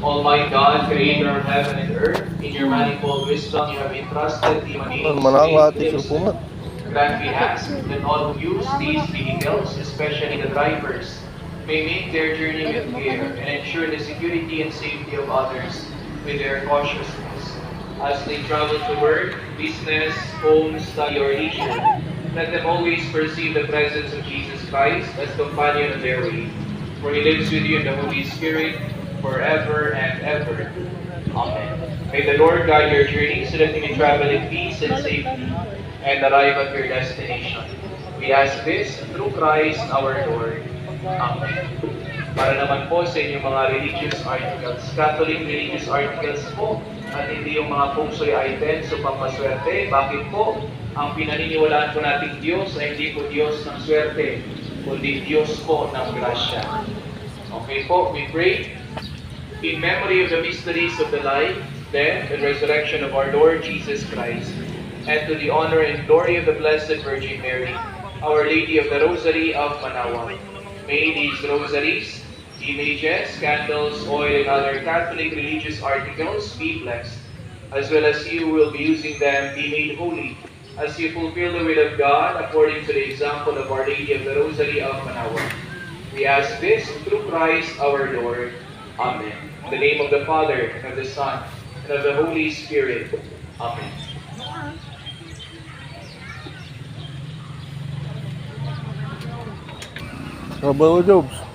Almighty God, creator of heaven and earth, in your manifold wisdom you have entrusted the mundane Manaoag to lives. Pangasinan. Grant, we ask, that all who use these vehicles, especially the drivers, may make their journey with care and ensure the security and safety of others with their cautiousness. As they travel to work, business, home, study, or leisure, let them always perceive the presence of Jesus Christ as companion of their way. For he lives with you in the Holy Spirit, forever and ever. Amen. May the Lord guide your journey so that you may travel in peace and safety and arrive at your destination. We ask this through Christ our Lord. Amen. Para naman po sa inyong mga religious articles, Catholic religious articles po, at hindi yung mga feng items o pampaswerte. Bakit po? Ang pinaniniwalaan po nating Diyos ay hindi po Diyos ng swerte, kundi Diyos po ng grasya. Okay po, we pray. In memory of the mysteries of the life, death, and resurrection of our Lord Jesus Christ, and to the honor and glory of the Blessed Virgin Mary, Our Lady of the Rosary of Manaoag, may these rosaries, images, candles, oil, and other Catholic religious articles be blessed, as well as you will be using them be made holy, as you fulfill the will of God according to the example of Our Lady of the Rosary of Manaoag. We ask this through Christ our Lord. Amen. In the name of the Father, and of the Son, and of the Holy Spirit. Amen. Trabaho jobs.